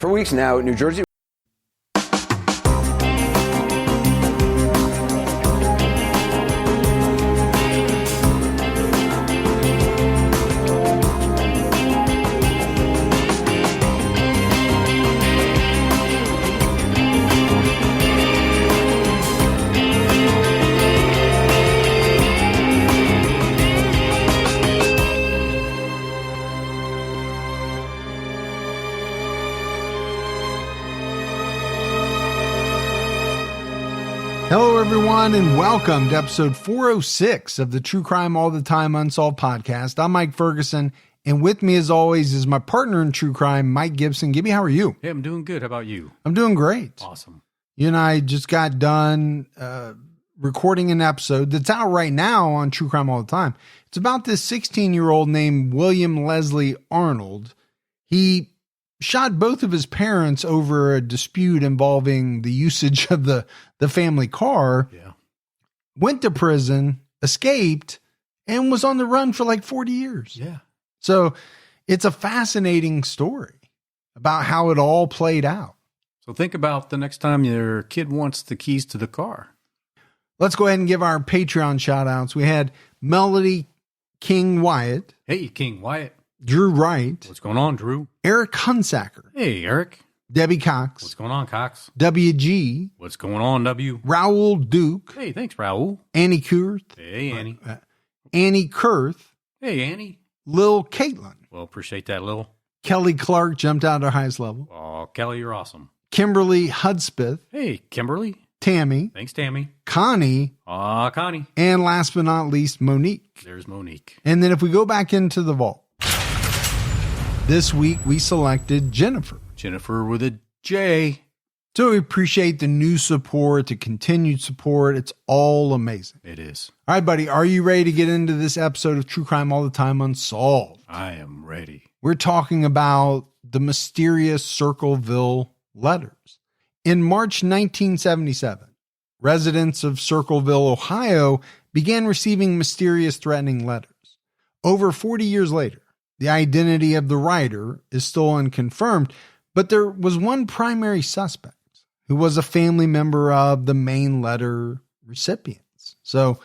For weeks now, New Jersey. Hello, everyone, and welcome to episode 406 of the True Crime All the Time Unsolved podcast. I'm Mike Ferguson, and with me, as always, is my partner in true crime, Mike Gibson. Gibby, how are you? Hey, I'm doing good. How about you? I'm doing great. Awesome. You and I just got done recording an episode that's out right now on True Crime All the Time. It's about this 16-year-old named William Leslie Arnold. He shot both of his parents over a dispute involving the usage of the family car, went to prison, escaped, and was on the run for like 40 years. Yeah. So it's a fascinating story about how it all played out. So think about the next time your kid wants the keys to the car. Let's go ahead and give our Patreon shout outs. We had Melody King Wyatt. Hey, King Wyatt. Drew Wright. What's going on, Drew? Eric Hunsacker. Hey, Eric. Debbie Cox. What's going on, Cox? WG. What's going on, W? Raoul Duke. Hey, thanks, Raoul. Annie Kurth. Hey, Annie. Annie Kurth. Hey, Annie. Lil Caitlin. Well, appreciate that, Lil. Kelly Clark jumped out at her highest level. Oh, Kelly, you're awesome. Kimberly Hudspeth. Hey, Kimberly. Tammy. Thanks, Tammy. Connie. Connie. And last but not least, Monique. There's Monique. And then if we go back into the vault, this week we selected Jennifer. Jennifer with a J. So we appreciate the new support, the continued support. It's all amazing. It is. All right, buddy. Are you ready to get into this episode of True Crime All the Time Unsolved? I am ready. We're talking about the mysterious Circleville letters. In March 1977, residents of Circleville, Ohio, began receiving mysterious threatening letters. Over 40 years later, the identity of the writer is still unconfirmed, but there was one primary suspect who was a family member of the main letter recipients. So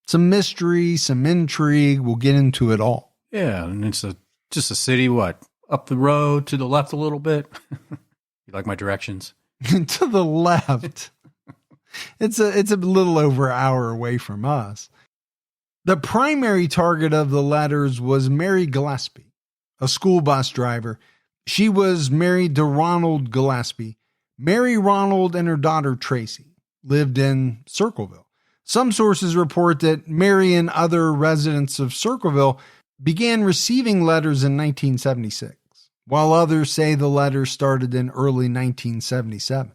some mystery, some intrigue. We'll get into it all. Yeah, and it's just a city, what? Up the road, to the left a little bit? You like my directions? To the left. It's a little over an hour away from us. The primary target of the letters was Mary Gillespie, a school bus driver. She was married to Ronald Gillespie. Mary Ronald and her daughter Tracy lived in Circleville. Some sources report that Mary and other residents of Circleville began receiving letters in 1976, while others say the letters started in early 1977.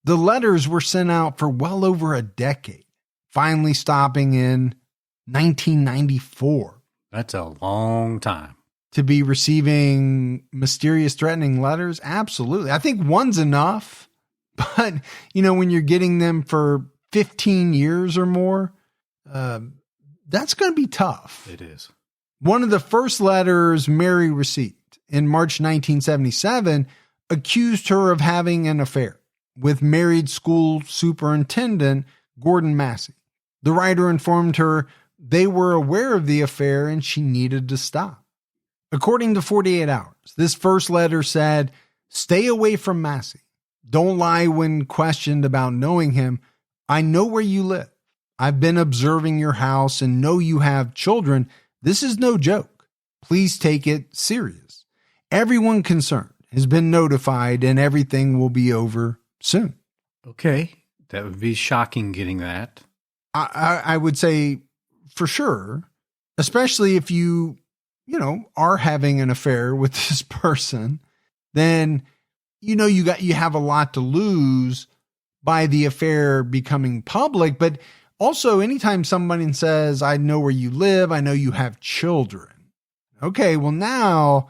The letters were sent out for well over a decade, finally stopping in 1994. That's a long time. To be receiving mysterious threatening letters? Absolutely. I think one's enough, but when you're getting them for 15 years or more, that's going to be tough. It is. One of the first letters Mary received in March 1977 accused her of having an affair with married school superintendent Gordon Massey. The writer informed her they were aware of the affair and she needed to stop. According to 48 Hours, this first letter said, "Stay away from Massey. Don't lie when questioned about knowing him. I know where you live. I've been observing your house and know you have children. This is no joke. Please take it serious. Everyone concerned has been notified and everything will be over soon." Okay. That would be shocking getting that. I would say for sure, especially if you are having an affair with this person, then, you have a lot to lose by the affair becoming public. But also anytime somebody says, "I know where you live, I know you have children." Okay, well now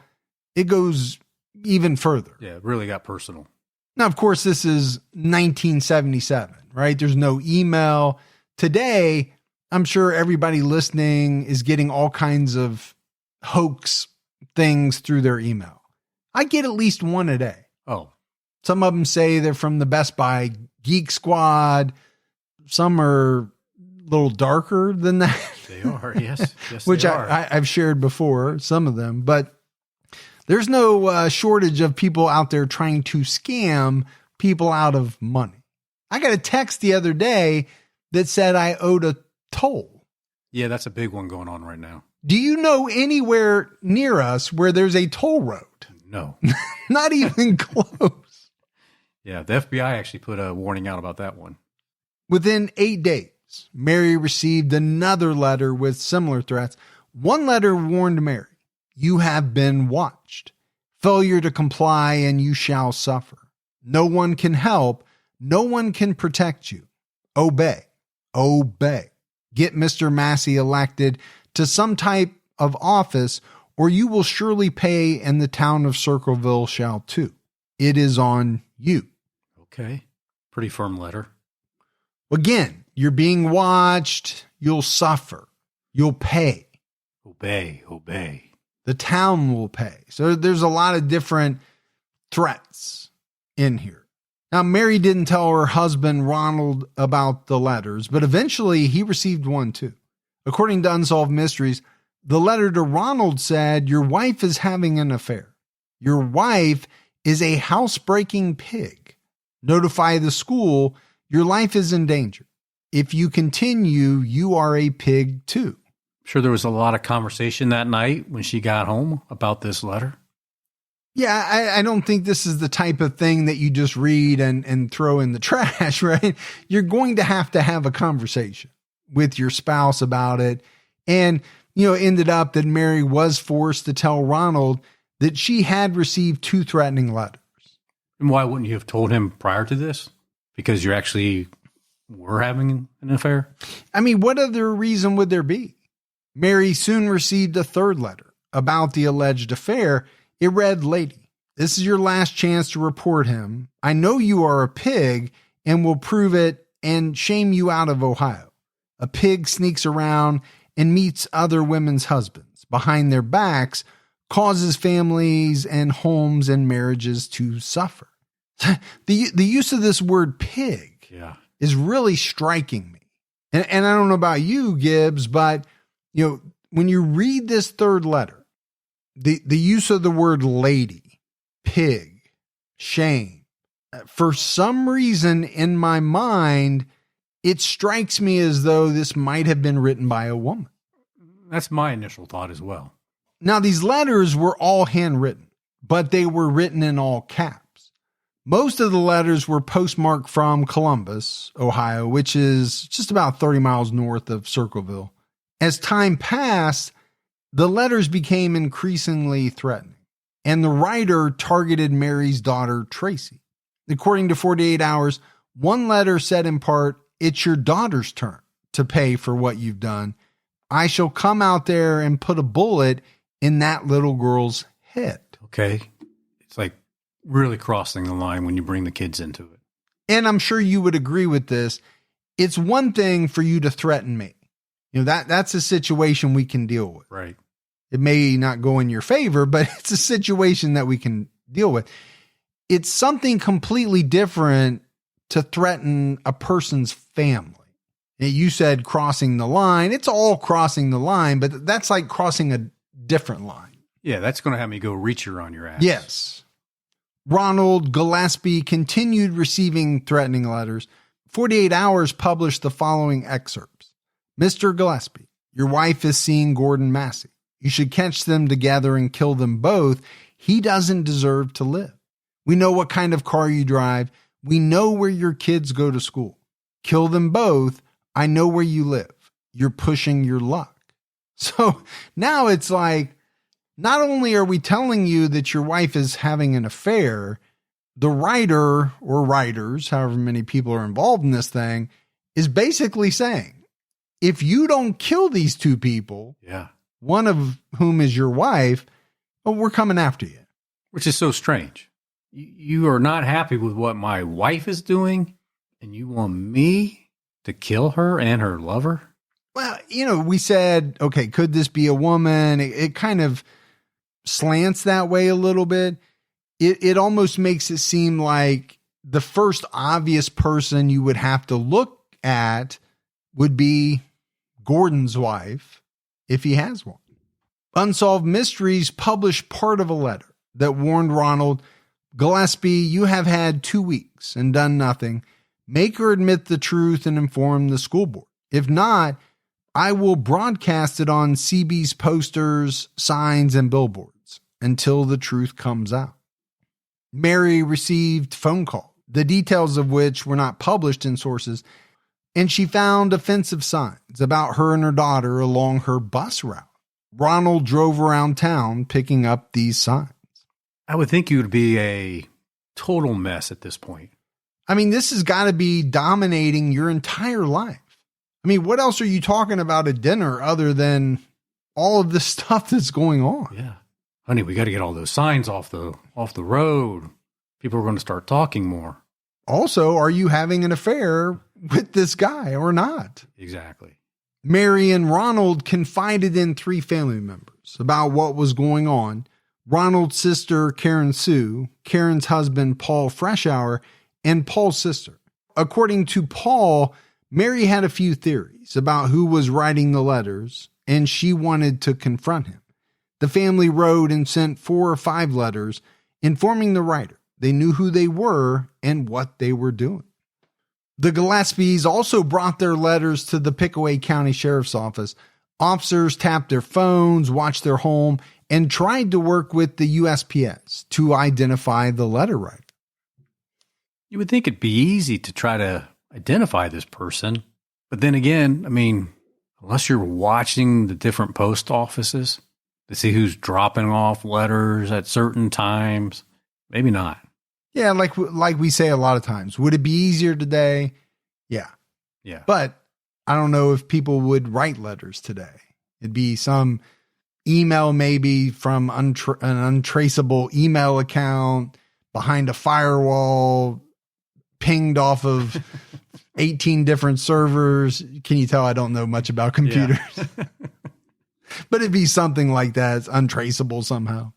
it goes even further. Yeah, it really got personal. Now, of course, this is 1977, right? There's no email. Today, I'm sure everybody listening is getting all kinds of hoax things through their email. I get at least one a day. Oh, Some of them say they're from the Best Buy Geek Squad. Some are a little darker than that. They are, yes. Yes, Which they are. I've shared before, some of them. But there's no shortage of people out there trying to scam people out of money. I got a text the other day that said I owed a toll. Yeah, that's a big one going on right now. Do you know anywhere near us where there's a toll road? No. Not even close. Yeah, the FBI actually put a warning out about that one. Within 8 days, Mary received another letter with similar threats. One letter warned Mary, "You have been watched. Failure to comply and you shall suffer. No one can help. No one can protect you. Obey. Obey. Get Mr. Massey elected to some type of office, or you will surely pay, and the town of Circleville shall too. It is on you." Okay. Pretty firm letter. Again, you're being watched. You'll suffer. You'll pay. Obey. Obey. The town will pay. So there's a lot of different threats in here. Now, Mary didn't tell her husband, Ronald, about the letters, but eventually he received one too. According to Unsolved Mysteries, the letter to Ronald said, "Your wife is having an affair. Your wife is a housebreaking pig. Notify the school. Your life is in danger. If you continue, you are a pig too." Sure, there was a lot of conversation that night when she got home about this letter. Yeah, I don't think this is the type of thing that you just read and throw in the trash, right? You're going to have a conversation with your spouse about it. And, it ended up that Mary was forced to tell Ronald that she had received 2 threatening letters. And why wouldn't you have told him prior to this? Because you actually were having an affair? I mean, what other reason would there be? Mary soon received a 3rd letter about the alleged affair. It read, "Lady, this is your last chance to report him. I know you are a pig and will prove it and shame you out of Ohio. A pig sneaks around and meets other women's husbands behind their backs, causes families and homes and marriages to suffer." The use of this word pig is really striking me. And I don't know about you, Gibbs, but when you read this 3rd letter, the use of the word lady, pig, shame, for some reason in my mind, it strikes me as though this might have been written by a woman. That's my initial thought as well. Now, these letters were all handwritten, but they were written in all caps. Most of the letters were postmarked from Columbus, Ohio, which is just about 30 miles north of Circleville. As time passed, the letters became increasingly threatening, and the writer targeted Mary's daughter, Tracy. According to 48 Hours, one letter said in part, "It's your daughter's turn to pay for what you've done. I shall come out there and put a bullet in that little girl's head." Okay. It's like really crossing the line when you bring the kids into it. And I'm sure you would agree with this. It's one thing for you to threaten me. That's a situation we can deal with. Right. It may not go in your favor, but it's a situation that we can deal with. It's something completely different to threaten a person's family. You said crossing the line. It's all crossing the line, but that's like crossing a different line. Yeah, that's going to have me go reacher on your ass. Yes. Ronald Gillespie continued receiving threatening letters. 48 Hours published the following excerpts. "Mr. Gillespie, your wife is seeing Gordon Massey. You should catch them together and kill them both. He doesn't deserve to live. We know what kind of car you drive. We know where your kids go to school. Kill them both. I know where you live. You're pushing your luck." So now it's like, not only are we telling you that your wife is having an affair, the writer or writers, however many people are involved in this thing, is basically saying, if you don't kill these 2 people, one of whom is your wife, well, we're coming after you. Which is so strange. You are not happy with what my wife is doing, and you want me to kill her and her lover? Well, we said, okay, could this be a woman? It kind of slants that way a little bit. it almost makes it seem like the first obvious person you would have to look at would be Gordon's wife, if he has one. Unsolved Mysteries published part of a letter that warned Ronald, Gillespie, you have had 2 weeks and done nothing. Make her admit the truth and inform the school board. If not, I will broadcast it on CB's posters, signs, and billboards until the truth comes out. Mary received phone calls, the details of which were not published in sources, and she found offensive signs about her and her daughter along her bus route. Ronald drove around town picking up these signs. I would think you would be a total mess at this point. I mean, this has got to be dominating your entire life. I mean, what else are you talking about at dinner other than all of this stuff that's going on? Yeah. Honey, we got to get all those signs off the road. People are going to start talking more. Also, are you having an affair with this guy or not? Exactly. Mary and Ronald confided in 3 family members about what was going on. Ronald's sister, Karen Sue, Karen's husband, Paul Freshour, and Paul's sister. According to Paul, Mary had a few theories about who was writing the letters, and she wanted to confront him. The family wrote and sent 4 or 5 letters informing the writer they knew who they were and what they were doing. The Gillespies also brought their letters to the Pickaway County Sheriff's Office. Officers tapped their phones, watched their home, and tried to work with the USPS to identify the letter writer. You would think it'd be easy to try to identify this person. But then again, I mean, unless you're watching the different post offices to see who's dropping off letters at certain times, maybe not. Yeah, like we say a lot of times. Would it be easier today? Yeah. Yeah. But I don't know if people would write letters today. It'd be some email maybe from an untraceable email account behind a firewall, pinged off of 18 different servers. Can you tell I don't know much about computers? Yeah. But it'd be something like that. It's untraceable somehow.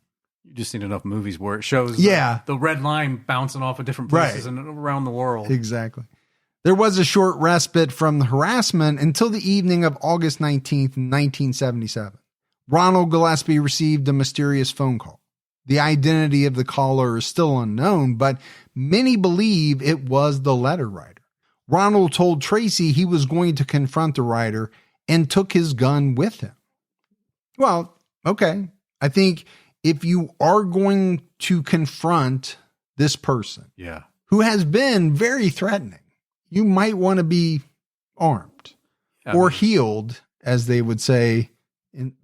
You've just seen enough movies where it shows the red line bouncing off of different places and around the world. Exactly. There was a short respite from the harassment until the evening of August 19th, 1977. Ronald Gillespie received a mysterious phone call. The identity of the caller is still unknown, but many believe it was the letter writer. Ronald told Tracy he was going to confront the writer and took his gun with him. Well, okay. I think if you are going to confront this person who has been very threatening, you might want to be armed or healed, as they would say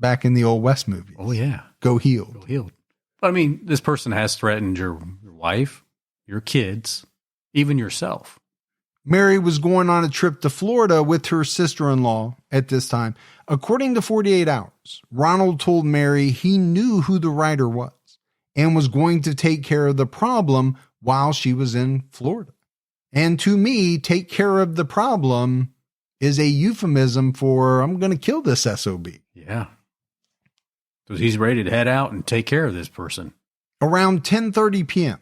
back in the Old West movies. Oh, yeah. Go healed. Go healed. But I mean, this person has threatened your wife, your kids, even yourself. Mary was going on a trip to Florida with her sister-in-law at this time. According to 48 Hours, Ronald told Mary he knew who the writer was and was going to take care of the problem while she was in Florida. And to me, take care of the problem is a euphemism for I'm going to kill this SOB. Yeah. So he's ready to head out and take care of this person. Around 10:30 p.m.,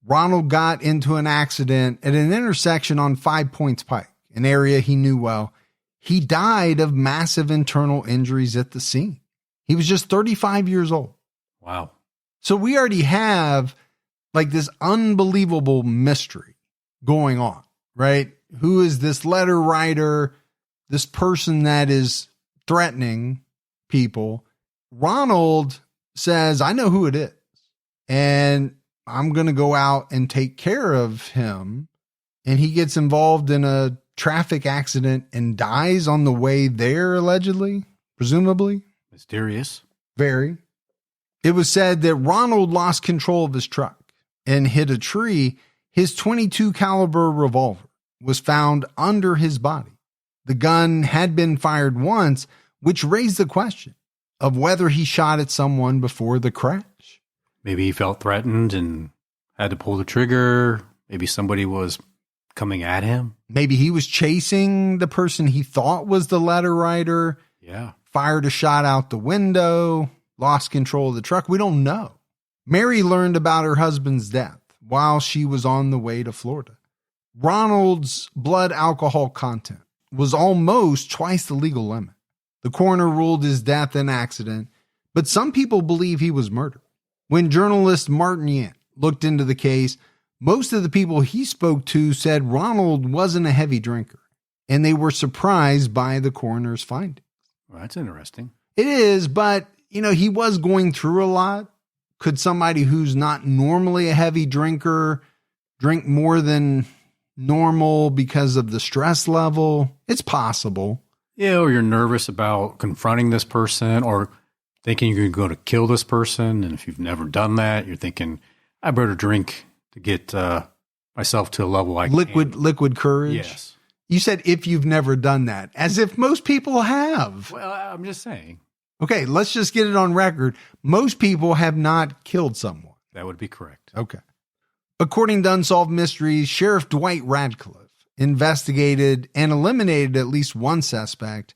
Ronald got into an accident at an intersection on 5 Points Pike, an area he knew well. He died of massive internal injuries at the scene. He was just 35 years old. Wow. So we already have like this unbelievable mystery going on, right? Who is this letter writer, this person that is threatening people? Ronald says, I know who it is, and I'm going to go out and take care of him. And he gets involved in a traffic accident and dies on the way there, allegedly, presumably. Mysterious. Very. It was said that Ronald lost control of his truck and hit a tree. His .22 caliber revolver was found under his body. The gun had been fired once, which raised the question of whether he shot at someone before the crash. Maybe he felt threatened and had to pull the trigger. Maybe somebody was coming at him. Maybe he was chasing the person he thought was the letter writer. Yeah. Fired a shot out the window, lost control of the truck. We don't know. Mary learned about her husband's death while she was on the way to Florida. Ronald's blood alcohol content was almost twice the legal limit. The coroner ruled his death an accident, but some people believe he was murdered. When journalist Martin Yant looked into the case, most of the people he spoke to said Ronald wasn't a heavy drinker, and they were surprised by the coroner's findings. Well, that's interesting. It is, but, he was going through a lot. Could somebody who's not normally a heavy drinker drink more than normal because of the stress level? It's possible. Yeah, or you're nervous about confronting this person or thinking you're going to kill this person. And if you've never done that, you're thinking, I better drink to get myself to a level I can. Liquid courage? Yes. You said if you've never done that, as if most people have. Well, I'm just saying. Okay, let's just get it on record. Most people have not killed someone. That would be correct. Okay. According to Unsolved Mysteries, Sheriff Dwight Radcliffe investigated and eliminated at least one suspect.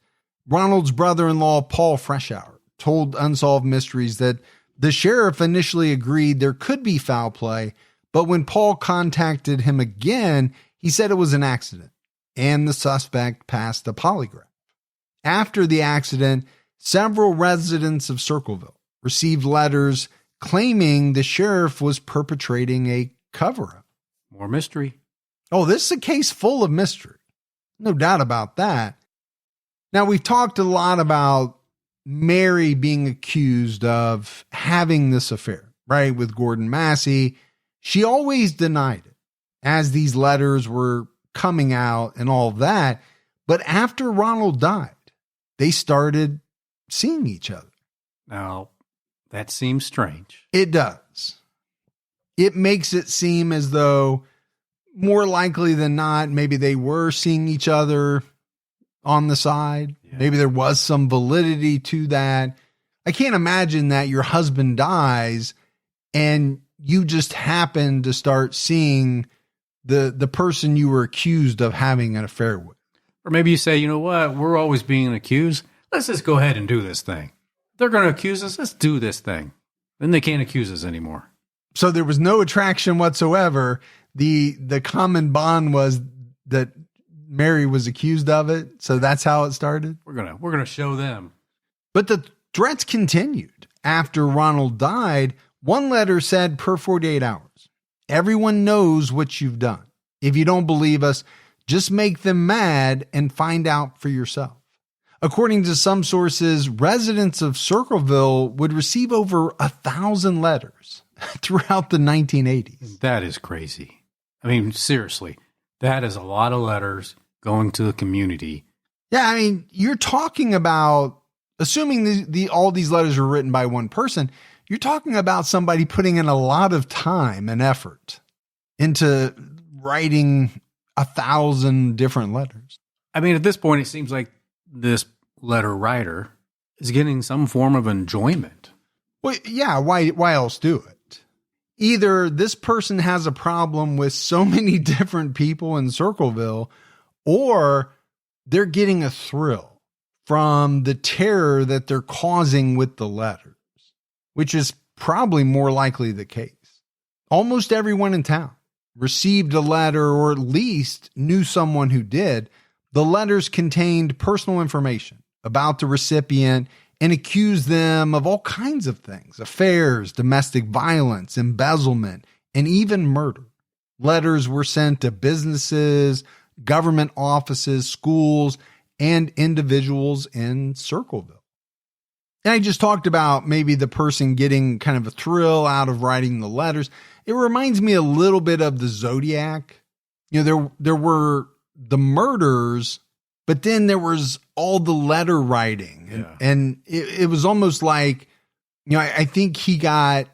Ronald's brother-in-law, Paul Freshour, told Unsolved Mysteries that the sheriff initially agreed there could be foul play, but when Paul contacted him again, he said it was an accident, and the suspect passed a polygraph. After the accident, several residents of Circleville received letters claiming the sheriff was perpetrating a cover-up. More mystery. Oh, this is a case full of mystery. No doubt about that. Now, we've talked a lot about Mary being accused of having this affair, right, with Gordon Massey. She always denied it as these letters were coming out and all that. But after Ronald died, they started seeing each other. Now, that seems strange. It does. It makes it seem as though more likely than not, maybe they were seeing each other on the side. Yeah. Maybe there was some validity to that. I can't imagine that your husband dies and you just happen to start seeing the person you were accused of having an affair with. Or maybe you say, you know what, we're always being accused. Let's just go ahead and do this thing. They're going to accuse us. Let's do this thing. Then they can't accuse us anymore. So there was no attraction whatsoever. The common bond was that Mary was accused of it. So that's how it started. We're gonna show them. But the threats continued. After Ronald died, one letter said per 48 hours, everyone knows what you've done. If you don't believe us, just make them mad and find out for yourself. According to some sources, residents of Circleville would receive over 1,000 letters throughout the 1980s. That is crazy. I mean, seriously, that is a lot of letters going to the community. Yeah, I mean, you're talking about, assuming all these letters were written by one person, you're talking about somebody putting in a lot of time and effort into writing 1,000 different letters. I mean, at this point, it seems like this letter writer is getting some form of enjoyment. Well, yeah, why else do it? Either this person has a problem with so many different people in Circleville, or they're getting a thrill from the terror that they're causing with the letters, which is probably more likely the case. Almost everyone in town received a letter, or at least knew someone who did. The letters contained personal information about the recipient and accused them of all kinds of things: affairs, domestic violence, embezzlement, and even murder. Letters were sent to businesses, government offices, schools, and individuals in Circleville. And I just talked about maybe the person getting kind of a thrill out of writing the letters. It reminds me a little bit of the Zodiac. You know, there were the murders, but then there was all the letter writing. And it was almost like, you know, I think he got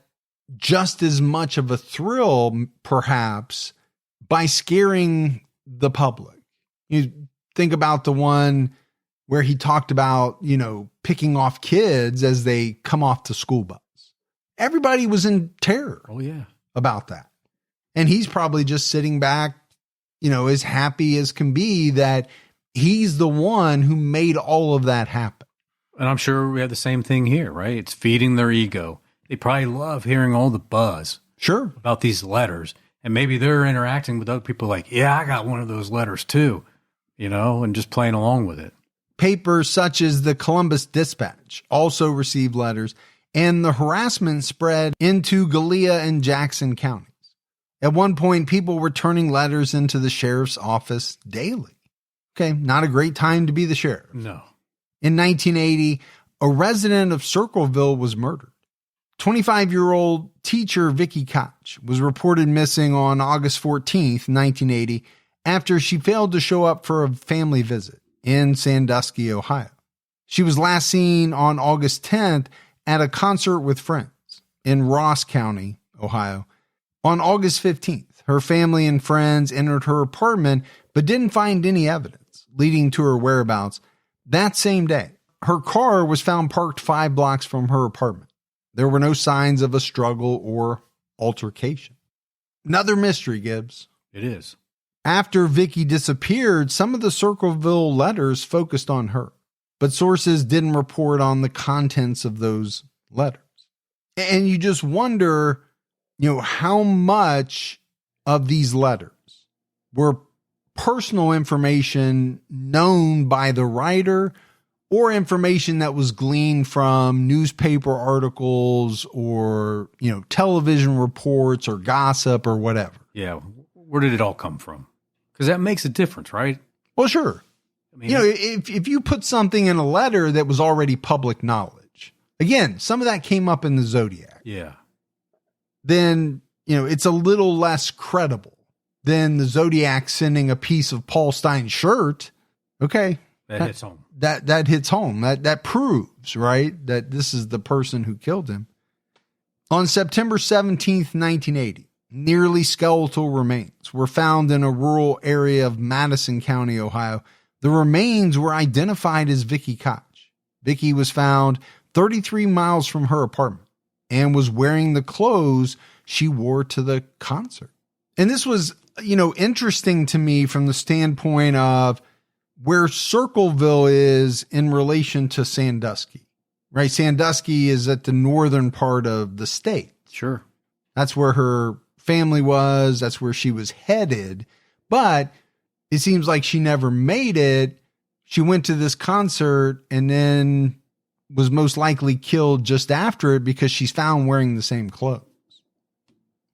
just as much of a thrill, perhaps, by scaring the public. You think about the one where he talked about, you know, picking off kids as they come off the school bus. Everybody was in terror. Oh, yeah. About that. And he's probably just sitting back, you know, as happy as can be that he's the one who made all of that happen. And I'm sure we have the same thing here, right? It's feeding their ego. they probably love hearing all the buzz Sure. about these letters. And maybe they're interacting with other people like, yeah, I got one of those letters too, and just playing along with it. Papers such as the Columbus Dispatch also received letters, and the harassment spread into Gallia and Jackson counties. At one point, people were turning letters into the sheriff's office daily. Okay, not a great time to be the sheriff. No. In 1980, a resident of Circleville was murdered. 25-year-old teacher Vicky Koch was reported missing on August 14th, 1980, after she failed to show up for a family visit in Sandusky, Ohio. She was last seen on August 10th at a concert with friends in Ross County, Ohio. On August 15th, her family and friends entered her apartment but didn't find any evidence leading to her whereabouts. That same day, her car was found parked 5 blocks from her apartment. There were no signs of a struggle or altercation. Another mystery, Gibbs. It is. After Vicky disappeared, some of the Circleville letters focused on her, but sources didn't report on the contents of those letters. And you just wonder, how much of these letters were personal information known by the writer or information that was gleaned from newspaper articles or, television reports or gossip or whatever. Yeah. Where did it all come from? Because that makes a difference, right? Well, sure. I mean, if you put something in a letter that was already public knowledge, again, some of that came up in the Zodiac. Yeah. Then, it's a little less credible than the Zodiac sending a piece of Paul Stein's shirt. Okay. That hits home. That hits home. That proves, right, that this is the person who killed him. On September 17th, 1980, nearly skeletal remains were found in a rural area of Madison County, Ohio. The remains were identified as Vicky Koch. Vicky was found 33 miles from her apartment and was wearing the clothes she wore to the concert. And this was, interesting to me from the standpoint of where Circleville is in relation to Sandusky, right? Sandusky is at the northern part of the state. Sure. That's where her family was. That's where she was headed. But it seems like she never made it. She went to this concert and then was most likely killed just after it because she's found wearing the same clothes.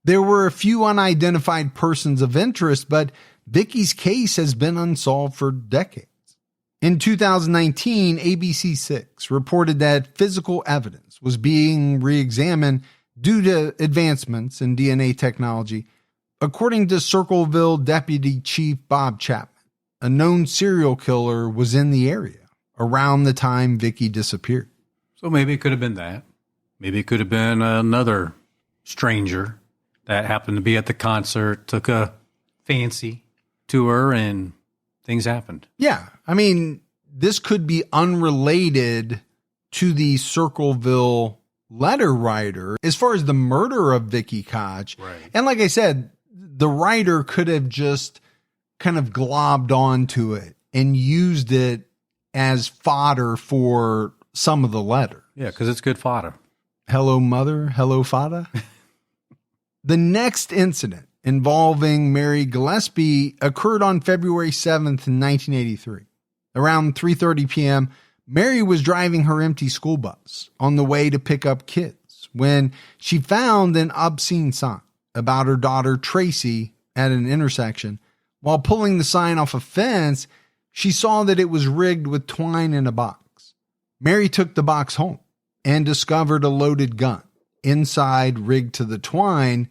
There were a few unidentified persons of interest, but Vicky's case has been unsolved for decades. In 2019, ABC6 reported that physical evidence was being re-examined due to advancements in DNA technology. According to Circleville Deputy Chief Bob Chapman, a known serial killer was in the area around the time Vicky disappeared. So maybe it could have been that. Maybe it could have been another stranger that happened to be at the concert, took a fancy to her, and things happened. Yeah. I mean, this could be unrelated to the Circleville Letter Writer as far as the murder of Vicky Koch. Right. And like I said, the writer could have just kind of globbed onto it and used it as fodder for some of the letters. Yeah, because it's good fodder. Hello, mother. Hello, fodder. The next incident involving Mary Gillespie occurred on February 7th, 1983. Around 3:30 p.m., Mary was driving her empty school bus on the way to pick up kids when she found an obscene sign about her daughter Tracy at an intersection. While pulling the sign off a fence, she saw that it was rigged with twine in a box. Mary took the box home and discovered a loaded gun inside rigged to the twine.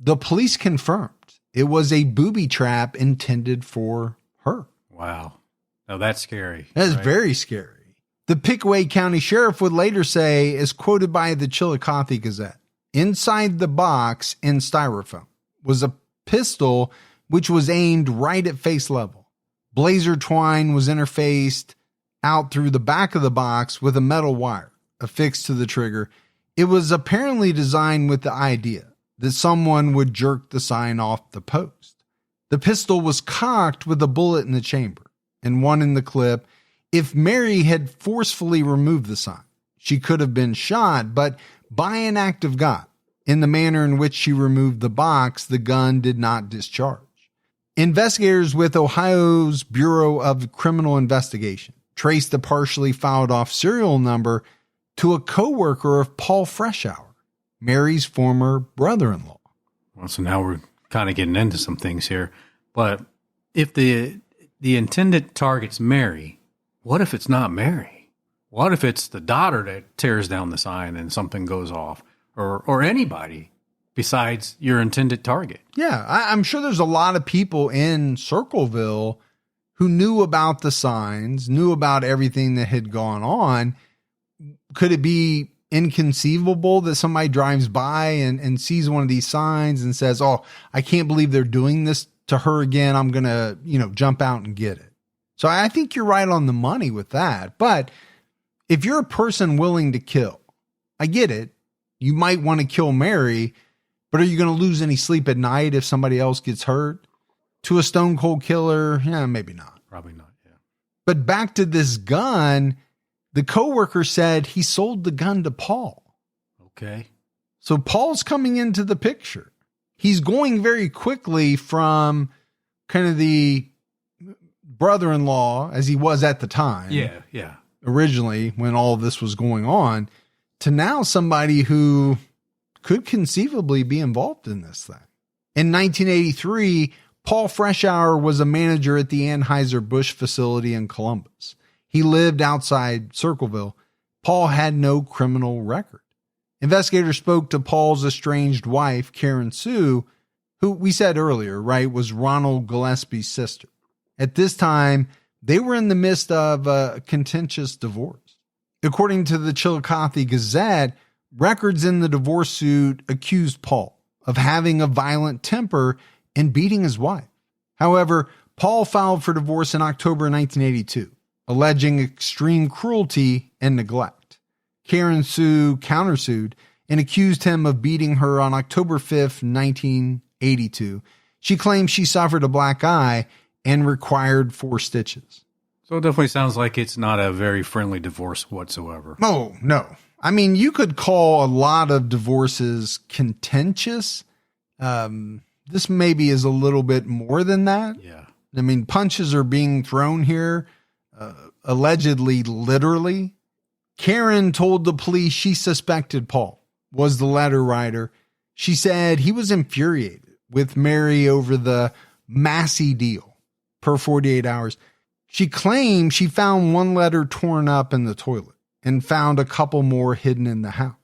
The police confirmed it was a booby trap intended for her. Wow. Now that's scary. That is right? very scary. The Pickaway County Sheriff would later say, as quoted by the Chillicothe Gazette, inside the box in styrofoam was a pistol which was aimed right at face level. Blazer twine was interfaced out through the back of the box with a metal wire affixed to the trigger. It was apparently designed with the idea that someone would jerk the sign off the post. The pistol was cocked with a bullet in the chamber and one in the clip. If Mary had forcefully removed the sign, she could have been shot, but by an act of God in the manner in which she removed the box the gun did not discharge. Investigators with Ohio's Bureau of Criminal Investigation traced the partially filed off serial number to a coworker of Paul Freshour, Mary's former brother-in-law. Well, so now we're kind of getting into some things here. But if the intended target's Mary, what if it's not Mary? What if it's the daughter that tears down the sign and something goes off? Or anybody besides your intended target? Yeah, I'm sure there's a lot of people in Circleville who knew about the signs, knew about everything that had gone on. Could it be inconceivable that somebody drives by and sees one of these signs and says, oh, I can't believe they're doing this to her again. I'm going to, jump out and get it. So I think you're right on the money with that. But if you're a person willing to kill, I get it. You might want to kill Mary, but are you going to lose any sleep at night if somebody else gets hurt? To a stone cold killer? Yeah, maybe not. Probably not, yeah. But back to this gun, the coworker said he sold the gun to Paul. Okay. So Paul's coming into the picture. He's going very quickly from kind of the brother-in-law, as he was at the time. Yeah. Originally, when all of this was going on, to now somebody who could conceivably be involved in this thing. In 1983, Paul Freshour was a manager at the Anheuser-Busch facility in Columbus. He lived outside Circleville. Paul had no criminal record. Investigators spoke to Paul's estranged wife, Karen Sue, who we said earlier, right, was Ronald Gillespie's sister. At this time, they were in the midst of a contentious divorce. According to the Chillicothe Gazette, records in the divorce suit accused Paul of having a violent temper and beating his wife. However, Paul filed for divorce in October 1982, alleging extreme cruelty and neglect. Karen Sue countersued and accused him of beating her on October 5th, 1982. She claimed she suffered a black eye and required 4 stitches. So it definitely sounds like it's not a very friendly divorce whatsoever. Oh, no. I mean, you could call a lot of divorces contentious. This maybe is a little bit more than that. Yeah. I mean, punches are being thrown here, allegedly, literally. Karen told the police she suspected Paul was the letter writer. She said he was infuriated with Mary over the Massey deal per 48 hours. She claimed she found one letter torn up in the toilet and found a couple more hidden in the house.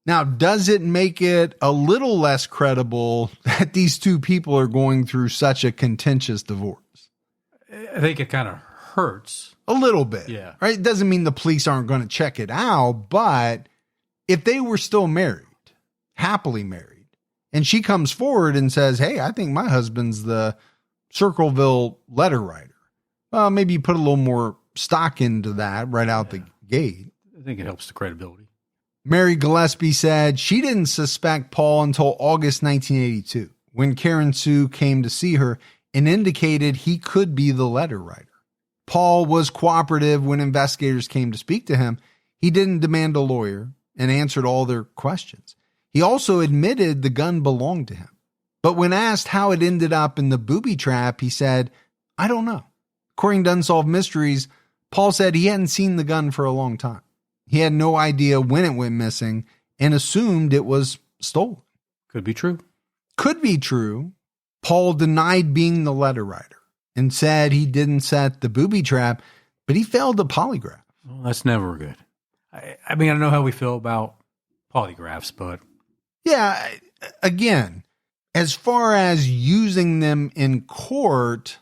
Now, does it make it a little less credible that these two people are going through such a contentious divorce? I think it kind of hurts. A little bit. Yeah. Right? It doesn't mean the police aren't going to check it out, but if they were still married, happily married, and she comes forward and says, hey, I think my husband's the Circleville letter writer. Well, maybe you put a little more stock into that right out the gate. I think it helps the credibility. Mary Gillespie said she didn't suspect Paul until August 1982, when Karen Sue came to see her and indicated he could be the letter writer. Paul was cooperative when investigators came to speak to him. He didn't demand a lawyer and answered all their questions. He also admitted the gun belonged to him. But when asked how it ended up in the booby trap, he said, I don't know. According to Unsolved Mysteries, Paul said he hadn't seen the gun for a long time. He had no idea when it went missing and assumed it was stolen. Could be true. Could be true. Paul denied being the letter writer and said he didn't set the booby trap, but he failed the polygraph. Well, that's never good. I mean, I don't know how we feel about polygraphs, but... Yeah, again, as far as using them in court,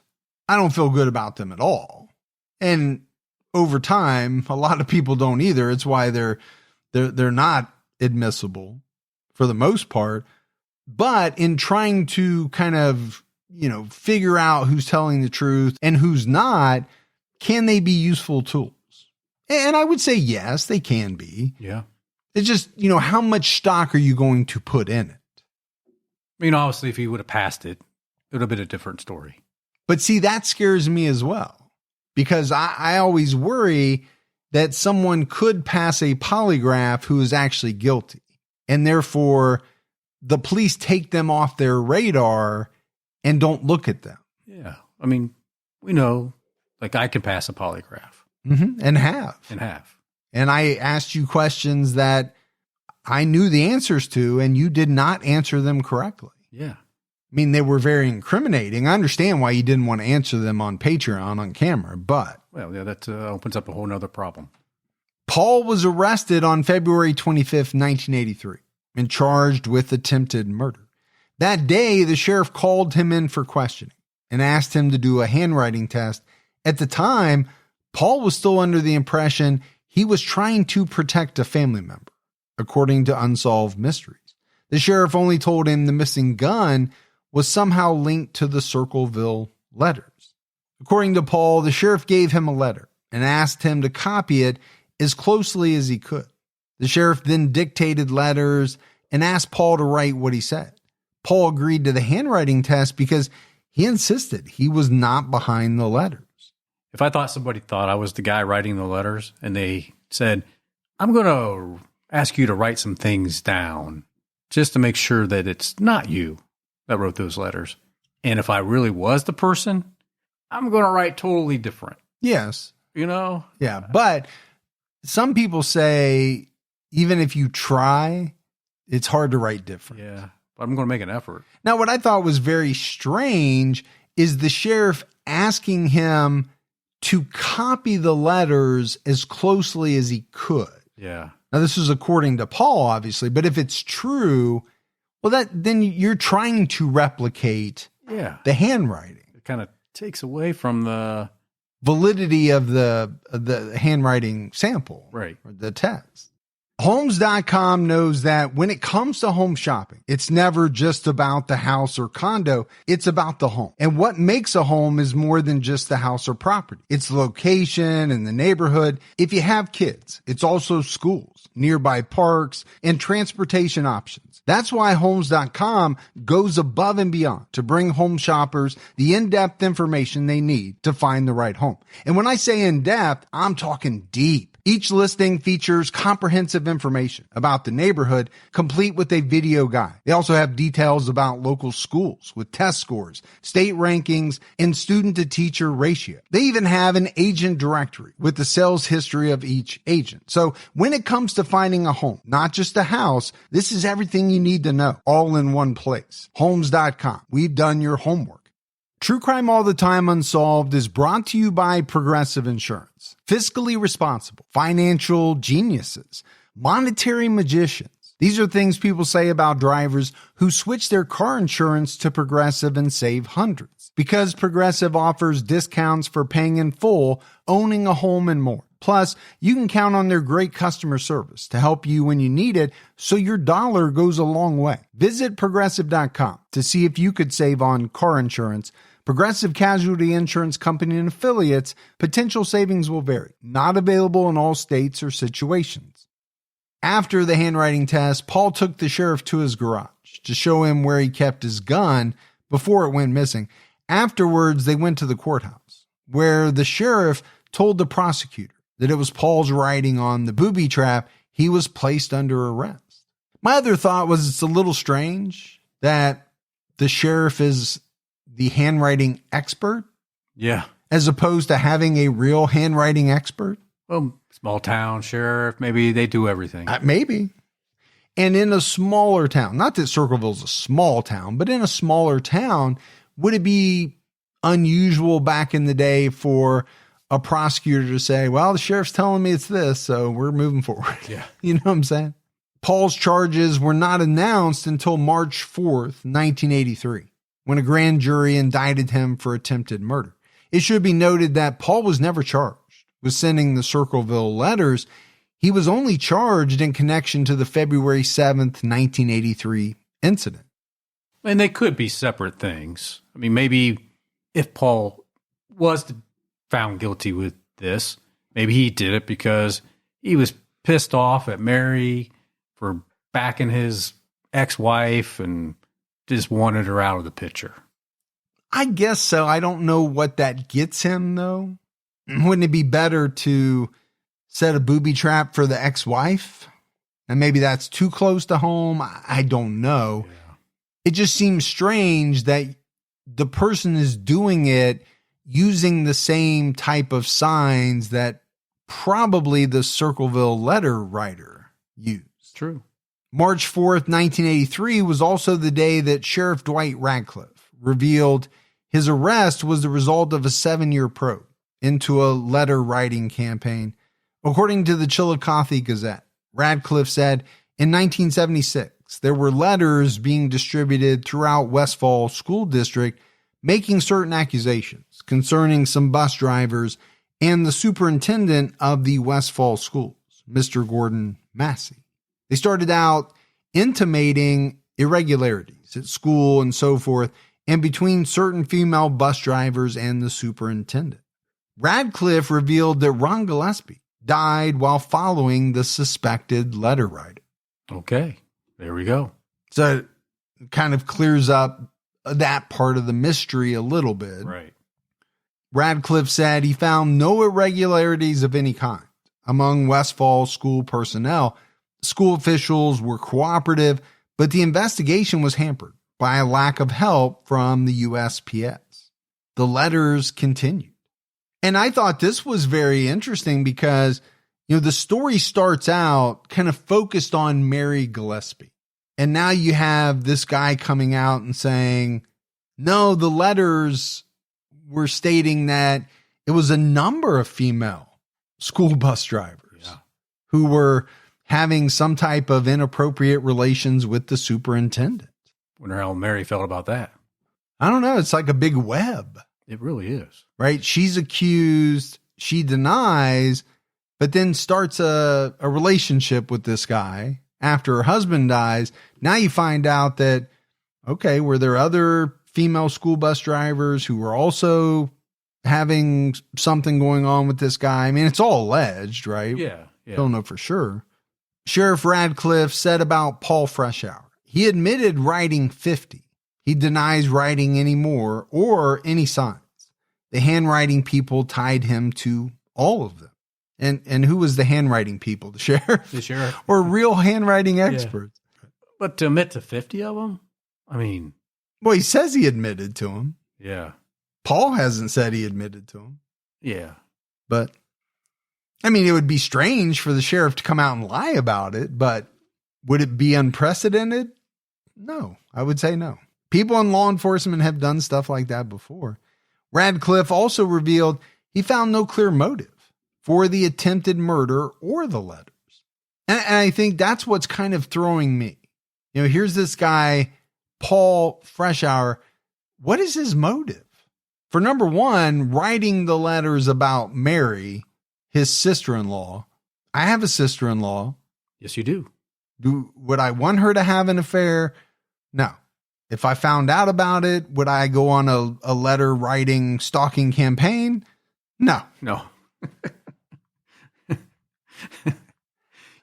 I don't feel good about them at all. And over time, a lot of people don't either. It's why they're not admissible for the most part. But in trying to kind of, figure out who's telling the truth and who's not, can they be useful tools? And I would say, yes, they can be. Yeah. It's just, how much stock are you going to put in it? I mean, obviously, if he would have passed it, it would have been a different story. But see, that scares me as well, because I always worry that someone could pass a polygraph who is actually guilty. and therefore the police take them off their radar and don't look at them. Yeah. I mean, we know, like, I can pass a polygraph. And have. And I asked you questions that I knew the answers to, and you did not answer them correctly. Yeah. I mean, they were very incriminating. I understand why you didn't want to answer them on Patreon on camera, but... Well, yeah, that opens up a whole nother problem. Paul was arrested on February 25th, 1983, and charged with attempted murder. That day, the sheriff called him in for questioning and asked him to do a handwriting test. At the time, Paul was still under the impression he was trying to protect a family member, according to Unsolved Mysteries. The sheriff only told him the missing gun was somehow linked to the Circleville letters. According to Paul, the sheriff gave him a letter and asked him to copy it as closely as he could. The sheriff then dictated letters and asked Paul to write what he said. Paul agreed to the handwriting test because he insisted he was not behind the letters. If I thought somebody thought I was the guy writing the letters and they said, I'm going to ask you to write some things down just to make sure that it's not you that wrote those letters. And if I really was the person, I'm going to write totally different. Yes. You know? Yeah. But some people say, even if you try, it's hard to write different. Yeah. But I'm going to make an effort. Now, what I thought was very strange is the sheriff asking him to copy the letters as closely as he could. Yeah. Now, this is according to Paul, obviously, but if it's true, well, then you're trying to replicate the handwriting. It kind of takes away from the validity of the handwriting sample, right? Or the test. Homes.com knows that when it comes to home shopping, it's never just about the house or condo. It's about the home. And what makes a home is more than just the house or property. It's the location and the neighborhood. If you have kids, it's also schools, nearby parks, and transportation options. That's why Homes.com goes above and beyond to bring home shoppers the in-depth information they need to find the right home. And when I say in-depth, I'm talking deep. Each listing features comprehensive information about the neighborhood, complete with a video guide. They also have details about local schools with test scores, state rankings, and student-to-teacher ratio. They even have an agent directory with the sales history of each agent. So when it comes to finding a home, not just a house, this is everything you need to know, all in one place. Homes.com. We've done your homework. True Crime All the Time Unsolved is brought to you by Progressive Insurance. Fiscally responsible, financial geniuses, monetary magicians. These are things people say about drivers who switch their car insurance to Progressive and save hundreds. Because Progressive offers discounts for paying in full, owning a home, and more. Plus, you can count on their great customer service to help you when you need it, so your dollar goes a long way. Visit Progressive.com to see if you could save on car insurance. Progressive Casualty Insurance Company and affiliates, potential savings will vary. Not available in all states or situations. After the handwriting test, Paul took the sheriff to his garage to show him where he kept his gun before it went missing. Afterwards, they went to the courthouse, where the sheriff told the prosecutor that it was Paul's writing on the booby trap. He was placed under arrest. My other thought was it's a little strange that the sheriff is the handwriting expert. Yeah. As opposed to having a real handwriting expert. Well, small town sheriff, maybe they do everything. Maybe. And in a smaller town, not that Circleville's a small town, but in a smaller town, would it be unusual back in the day for a prosecutor to say, well, the sheriff's telling me it's this, so we're moving forward? Yeah. You know what I'm saying? Paul's charges were not announced until March 4th, 1983. When a grand jury indicted him for attempted murder. It should be noted that Paul was never charged with sending the Circleville letters. He was only charged in connection to the February 7th, 1983 incident. And they could be separate things. I mean, maybe if Paul was found guilty with this, maybe he did it because he was pissed off at Mary for backing his ex-wife and just wanted her out of the picture. I guess so. I don't know what that gets him, though. Wouldn't it be better to set a booby trap for the ex-wife And maybe that's too close to home. I don't know. Yeah. It just seems strange that the person is doing it using the same type of signs that probably the Circleville Letter Writer used. True. March 4th, 1983 was also the day that Sheriff Dwight Radcliffe revealed his arrest was the result of a 7-year probe into a letter writing campaign. According to the Chillicothe Gazette, Radcliffe said in 1976, there were letters being distributed throughout Westfall School District making certain accusations concerning some bus drivers and the superintendent of the Westfall schools, Mr. Gordon Massey. They started out intimating irregularities at school and so forth, and between certain female bus drivers and the superintendent. Radcliffe revealed that Ron Gillespie died while following the suspected letter writer. Okay, there we go. So it kind of clears up that part of the mystery a little bit. Right. Radcliffe said he found no irregularities of any kind among Westfall school personnel. School officials were cooperative, but the investigation was hampered by a lack of help from the USPS. The letters continued. And I thought this was very interesting because, the story starts out kind of focused on Mary Gillespie. And now you have this guy coming out and saying, no, the letters were stating that it was a number of female school bus drivers who were having some type of inappropriate relations with the superintendent. Wonder how Mary felt about that. I don't know. It's like a big web. It really is. Right? She's accused, she denies, but then starts a relationship with this guy after her husband dies. Now you find out that, okay, were there other female school bus drivers who were also having something going on with this guy? I mean, it's all alleged, right? Yeah. Don't know for sure. Sheriff Radcliffe said about Paul Freshour, he admitted writing 50. He denies writing any more or any signs. The handwriting people tied him to all of them. And who was the handwriting people? The sheriff? The sheriff. Or real handwriting experts? Yeah. But to admit to 50 of them? I mean. Well, he says he admitted to them. Yeah. Paul hasn't said he admitted to them. Yeah. But, I mean, it would be strange for the sheriff to come out and lie about it, but would it be unprecedented? No, I would say no. People in law enforcement have done stuff like that before. Radcliffe also revealed he found no clear motive for the attempted murder or the letters. And I think that's what's kind of throwing me. Here's this guy, Paul Freshour. What is his motive? For number one, writing the letters about Mary, his sister-in-law. I have a sister-in-law. Yes, you do. Would I want her to have an affair? No. If I found out about it, would I go on a letter writing stalking campaign? No.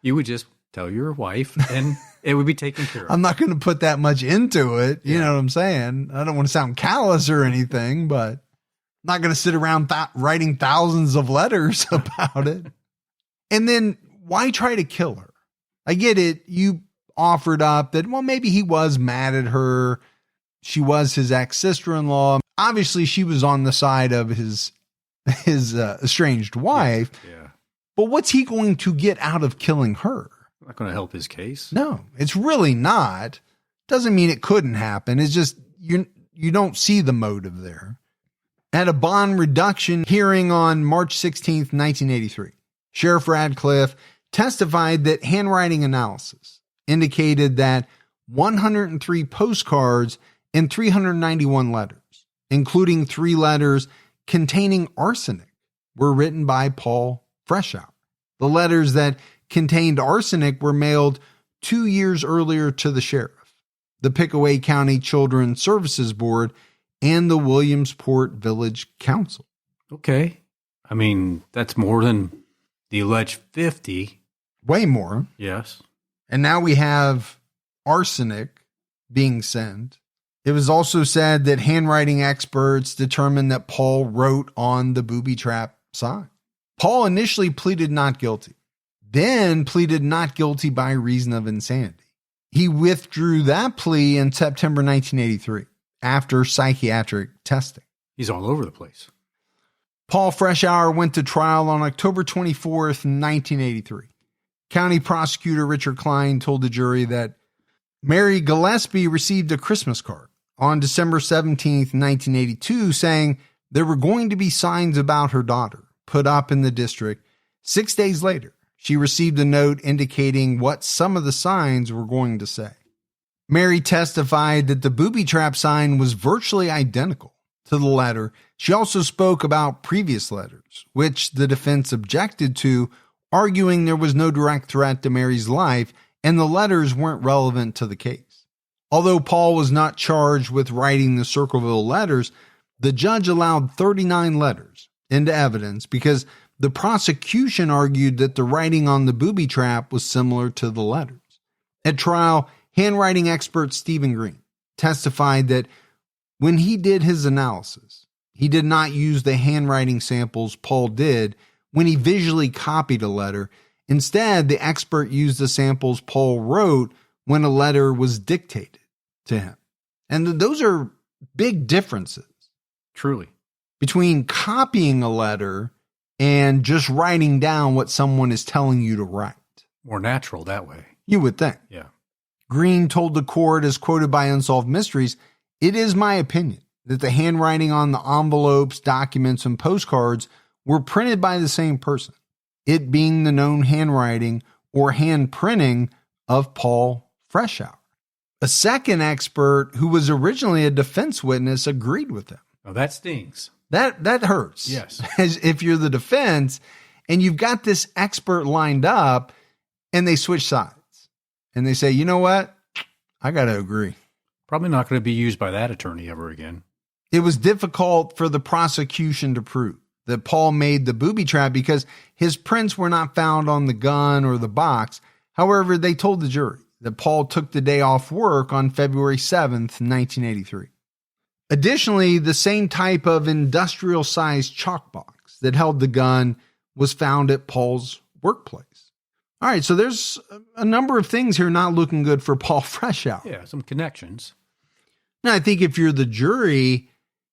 You would just tell your wife and it would be taken care of. I'm not going to put that much into it. You know what I'm saying? I don't want to sound callous or anything, but I'm not going to sit around writing thousands of letters about it. And then why try to kill her? I get it. You offered up that, well, maybe he was mad at her. She was his ex-sister-in-law. Obviously, she was on the side of his estranged wife. Yeah. But what's he going to get out of killing her? Not going to help his case. No, it's really not. Doesn't mean it couldn't happen. It's just you don't see the motive there. At a bond reduction hearing on March 16th, 1983, Sheriff Radcliffe testified that handwriting analysis indicated that 103 postcards and 391 letters, including 3 letters containing arsenic, were written by Paul Freshour. The letters that contained arsenic were mailed 2 years earlier to the sheriff, the Pickaway County Children's Services Board, and the Williamsport Village Council. Okay. I mean, that's more than the alleged 50. Way more. Yes. And now we have arsenic being sent. It was also said that handwriting experts determined that Paul wrote on the booby trap sign. Paul initially pleaded not guilty, then pleaded not guilty by reason of insanity. He withdrew that plea in September 1983 after psychiatric testing. He's all over the place. Paul Freshour went to trial on October 24th, 1983. County prosecutor Richard Klein told the jury that Mary Gillespie received a Christmas card on December 17th, 1982, saying there were going to be signs about her daughter put up in the district. 6 days later, she received a note indicating what some of the signs were going to say. Mary testified that the booby trap sign was virtually identical to the letter. She also spoke about previous letters, which the defense objected to, arguing there was no direct threat to Mary's life and the letters weren't relevant to the case. Although Paul was not charged with writing the Circleville letters, the judge allowed 39 letters into evidence because the prosecution argued that the writing on the booby trap was similar to the letters. At trial, handwriting expert Stephen Green testified that when he did his analysis, he did not use the handwriting samples Paul did when he visually copied a letter. Instead, the expert used the samples Paul wrote when a letter was dictated to him. And those are big differences. Truly. Between copying a letter and just writing down what someone is telling you to write. More natural that way. You would think. Yeah. Green told the court, as quoted by Unsolved Mysteries, "It is my opinion that the handwriting on the envelopes, documents, and postcards were printed by the same person, it being the known handwriting or hand printing of Paul Freshour." A second expert, who was originally a defense witness, agreed with him. Oh, that stings. That hurts. Yes. As if you're the defense and you've got this expert lined up and they switch sides and they say, you know what? I got to agree. Probably not going to be used by that attorney ever again. It was difficult for the prosecution to prove that Paul made the booby trap because his prints were not found on the gun or the box. However, they told the jury that Paul took the day off work on February 7th, 1983. Additionally, the same type of industrial-sized chalk box that held the gun was found at Paul's workplace. All right, so there's a number of things here not looking good for Paul Freshour. Yeah, some connections. Now, I think if you're the jury,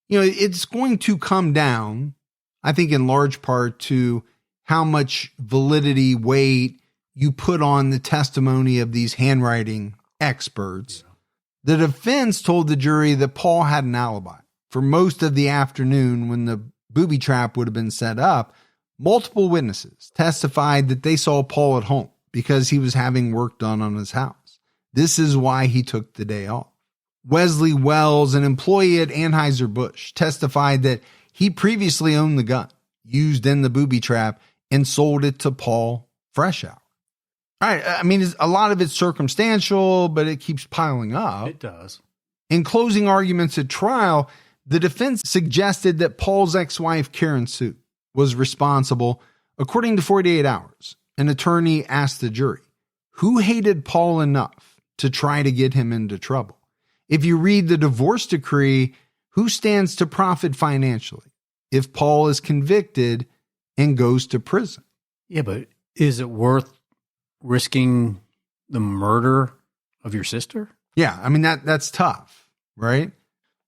it's going to come down, I think in large part, to how much validity, weight you put on the testimony of these handwriting experts. Yeah. The defense told the jury that Paul had an alibi for most of the afternoon when the booby trap would have been set up. Multiple witnesses testified that they saw Paul at home because he was having work done on his house. This is why he took the day off. Wesley Wells, an employee at Anheuser-Busch, testified that he previously owned the gun used in the booby trap and sold it to Paul Freshour. All right, I mean, a lot of it's circumstantial, but it keeps piling up. It does. In closing arguments at trial, the defense suggested that Paul's ex-wife, Karen Sue, was responsible. According to 48 Hours, an attorney asked the jury, who hated Paul enough to try to get him into trouble? If you read the divorce decree, who stands to profit financially if Paul is convicted and goes to prison? Yeah, but is it worth risking the murder of your sister? Yeah, I mean, that's tough, right?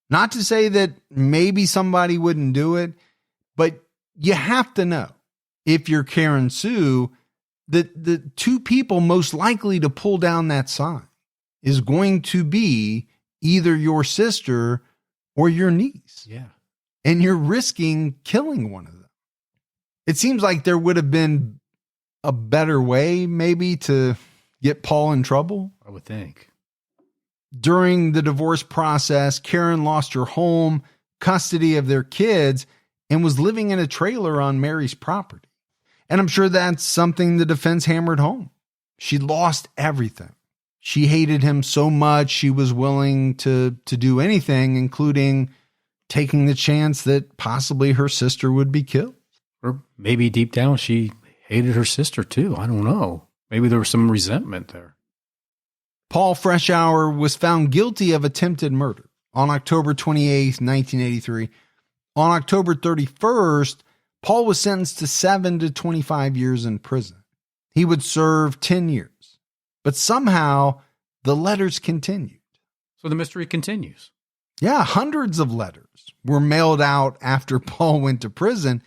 Not to say that maybe somebody wouldn't do it, but you have to know, if you're Karen Sue, that the two people most likely to pull down that sign is going to be either your sister or your niece. Yeah. And you're risking killing one of them. It seems like there would have been a better way maybe to get Paul in trouble. I would think. During the divorce process, Karen lost her home, custody of their kids, and was living in a trailer on Mary's property. And I'm sure that's something the defense hammered home. She lost everything. She hated him so much she was willing to do anything, including taking the chance that possibly her sister would be killed. Or maybe deep down she hated her sister too. I don't know. Maybe there was some resentment there. Paul Freshour was found guilty of attempted murder on October 28, 1983. On October 31st, Paul was sentenced to 7 to 25 years in prison. He would serve 10 years. But somehow the letters continued. So the mystery continues. Yeah, hundreds of letters were mailed out after Paul went to prison.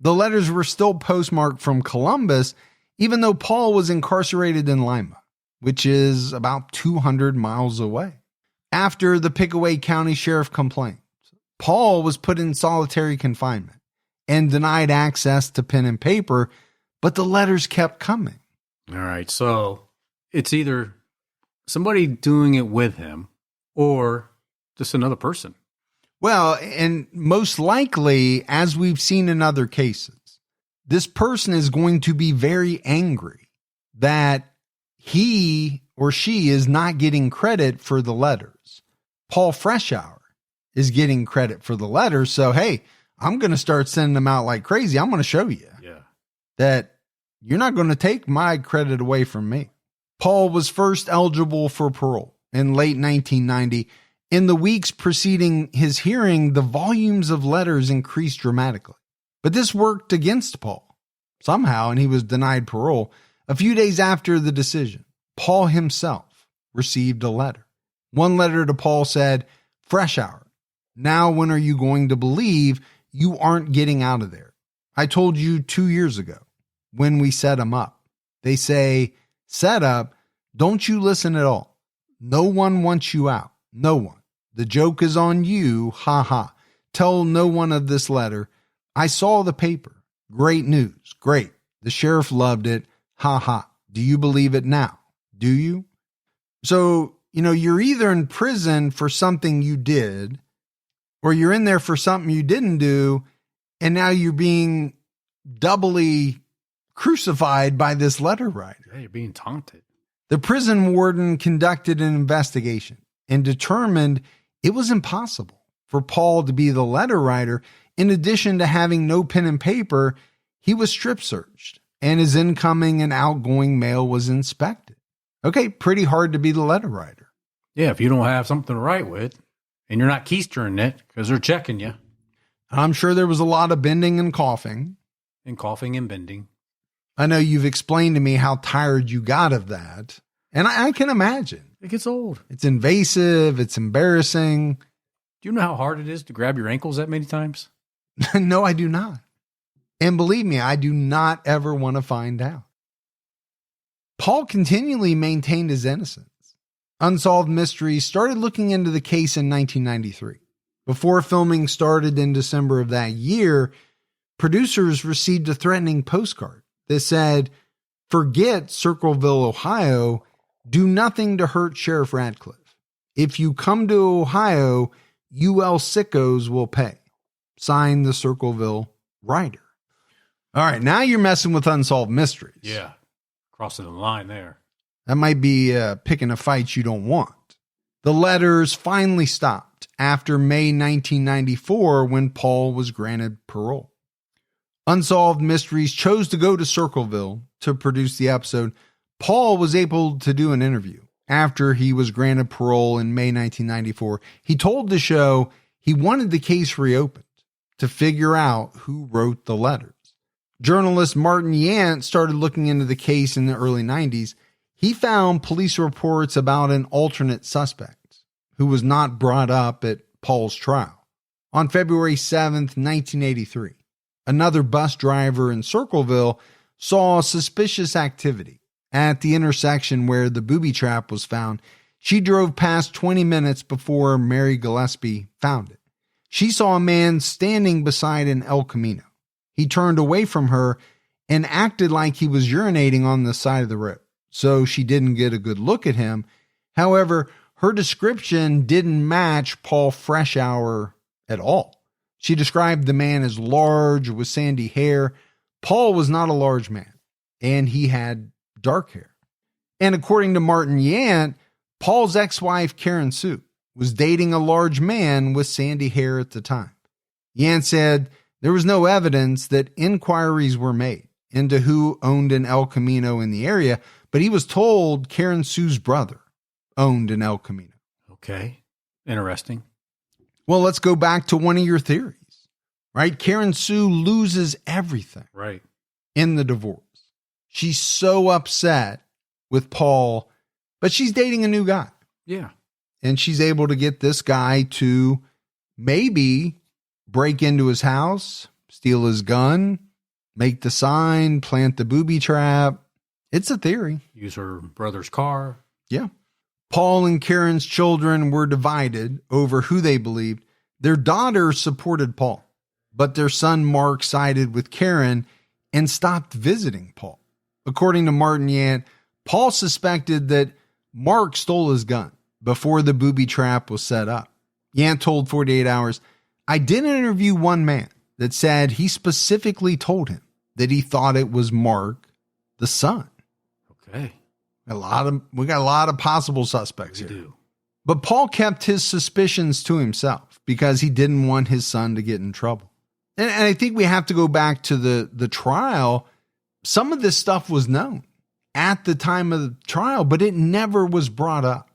The letters were still postmarked from Columbus, even though Paul was incarcerated in Lima, which is about 200 miles away. After the Pickaway County Sheriff complained, Paul was put in solitary confinement and denied access to pen and paper, but the letters kept coming. All right, so it's either somebody doing it with him or just another person. Well, and most likely, as we've seen in other cases, this person is going to be very angry that he or she is not getting credit for the letters. Paul Freshour is getting credit for the letters. So, hey, I'm going to start sending them out like crazy. I'm going to show you that you're not going to take my credit away from me. Paul was first eligible for parole in late 1990. In the weeks preceding his hearing, the volumes of letters increased dramatically. But this worked against Paul somehow, and he was denied parole. A few days after the decision, Paul himself received a letter. One letter to Paul said, "Freshour, now when are you going to believe you aren't getting out of there? I told you 2 years ago when we set him up." They say, set up, don't you listen at all. No one wants you out. No one. The joke is on you. Ha ha. Tell no one of this letter. I saw the paper. Great news. Great. The sheriff loved it. Ha ha. Do you believe it now? Do you? So, you're either in prison for something you did, or you're in there for something you didn't do, and now you're being doubly crucified by this letter writer. Yeah, you're being taunted. The prison warden conducted an investigation and determined it was impossible for Paul to be the letter writer. In addition to having no pen and paper, he was strip searched and his incoming and outgoing mail was inspected. Okay, pretty hard to be the letter writer. Yeah, if you don't have something to write with and you're not keystering it because they're checking you. I'm sure there was a lot of bending and coughing. And coughing and bending. I know you've explained to me how tired you got of that. And I can imagine. It gets old. It's invasive. It's embarrassing. Do you know how hard it is to grab your ankles that many times? No, I do not. And believe me, I do not ever want to find out. Paul continually maintained his innocence. Unsolved Mysteries started looking into the case in 1993. Before filming started in December of that year, producers received a threatening postcard that said, "Forget Circleville, Ohio. Do nothing to hurt Sheriff Radcliffe. If you come to Ohio, UL sickos will pay. Signed, the Circleville Writer." All right, now you're messing with Unsolved Mysteries. Yeah, crossing the line there. That might be picking a fight you don't want. The letters finally stopped after May 1994 when Paul was granted parole. Unsolved Mysteries chose to go to Circleville to produce the episode. Paul was able to do an interview after he was granted parole in May 1994. He told the show he wanted the case reopened to figure out who wrote the letters. Journalist Martin Yant started looking into the case in the early 90s. He found police reports about an alternate suspect who was not brought up at Paul's trial. On February 7th, 1983, another bus driver in Circleville saw suspicious activity at the intersection where the booby trap was found. She drove past 20 minutes before Mary Gillespie found it. She saw a man standing beside an El Camino. He turned away from her and acted like he was urinating on the side of the road, so she didn't get a good look at him. However, her description didn't match Paul Freshour at all. She described the man as large with sandy hair. Paul was not a large man, and he had dark hair. And according to Martin Yant, Paul's ex-wife, Karen Sue, was dating a large man with sandy hair at the time. Yant said there was no evidence that inquiries were made into who owned an El Camino in the area, but he was told Karen Sue's brother owned an El Camino. Okay. Interesting. Well, let's go back to one of your theories, right? Karen Sue loses everything right in the divorce. She's so upset with Paul, but she's dating a new guy. Yeah. And she's able to get this guy to maybe break into his house, steal his gun, make the sign, plant the booby trap. It's a theory. Use her brother's car. Yeah. Paul and Karen's children were divided over who they believed. Their daughter supported Paul, but their son Mark sided with Karen and stopped visiting Paul. According to Martin Yant, Paul suspected that Mark stole his gun before the booby trap was set up. Yant told 48 Hours, I did interview one man that said he specifically told him that he thought it was Mark, the son. Okay. We got a lot of possible suspects We here. do. But Paul kept his suspicions to himself because he didn't want his son to get in trouble. And I think we have to go back to the trial. Some of this stuff was known at the time of the trial, but it never was brought up.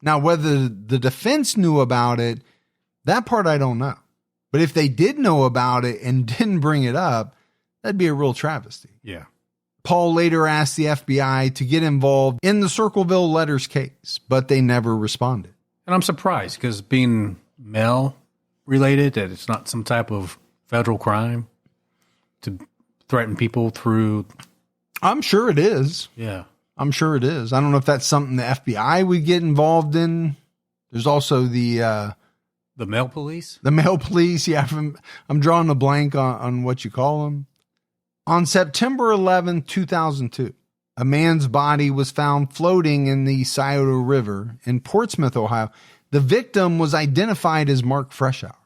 Now, whether the defense knew about it, that part I don't know. But if they did know about it and didn't bring it up, that'd be a real travesty. Yeah. Paul later asked the FBI to get involved in the Circleville Letters case, but they never responded. And I'm surprised because being male related, that it's not some type of federal crime to threaten people through. I'm sure it is. Yeah. I'm sure it is. I don't know if that's something the FBI would get involved in. There's also the male police. The male police. Yeah, I'm drawing a blank on what you call them. On September 11, 2002, a man's body was found floating in the Scioto River in Portsmouth, Ohio. The victim was identified as Mark Freshour.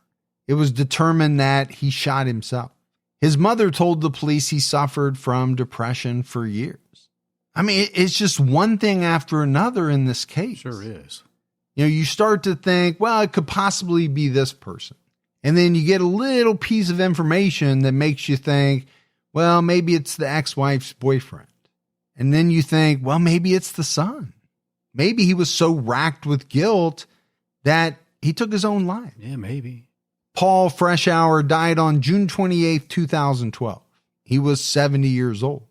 It was determined that he shot himself. His mother told the police he suffered from depression for years. I mean, it's just one thing after another in this case. Sure is. You know, you start to think, well, it could possibly be this person. And then you get a little piece of information that makes you think, well, maybe it's the ex-wife's boyfriend. And then you think, well, maybe it's the son. Maybe he was so racked with guilt that he took his own life. Yeah, maybe. Paul Freshour died on June 28, 2012. He was 70 years old.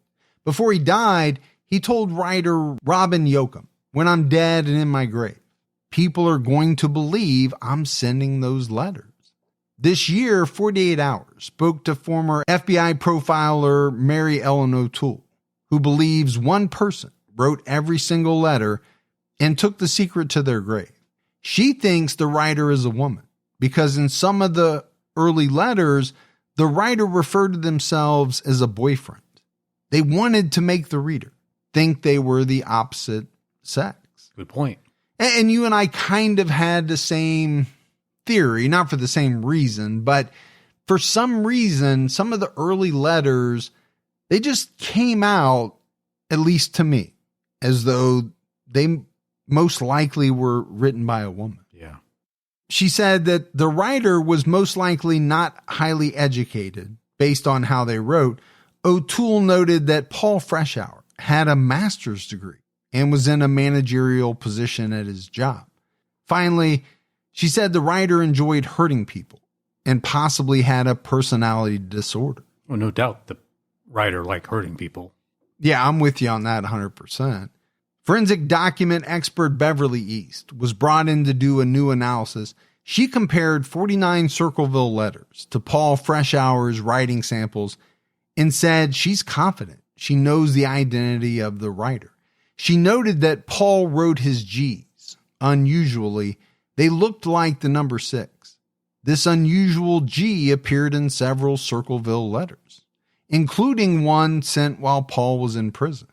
Before he died, he told writer Robin Yoakum, when I'm dead and in my grave, people are going to believe I'm sending those letters. This year, 48 Hours spoke to former FBI profiler Mary Ellen O'Toole, who believes one person wrote every single letter and took the secret to their grave. She thinks the writer is a woman because in some of the early letters, the writer referred to themselves as a boyfriend. They wanted to make the reader think they were the opposite sex. Good point. And you and I kind of had the same theory, not for the same reason, but for some reason, some of the early letters, they just came out, at least to me, as though they most likely were written by a woman. Yeah. She said that the writer was most likely not highly educated based on how they wrote. O'Toole noted that Paul Freshour had a master's degree and was in a managerial position at his job. Finally, she said the writer enjoyed hurting people and possibly had a personality disorder. Well, no doubt the writer liked hurting people. Yeah, I'm with you on that 100%. Forensic document expert Beverly East was brought in to do a new analysis. She compared 49 Circleville letters to Paul Freshour's writing samples and said she's confident she knows the identity of the writer. She noted that Paul wrote his G's. Unusually, they looked like the number 6. This unusual G appeared in several Circleville letters, including one sent while Paul was in prison.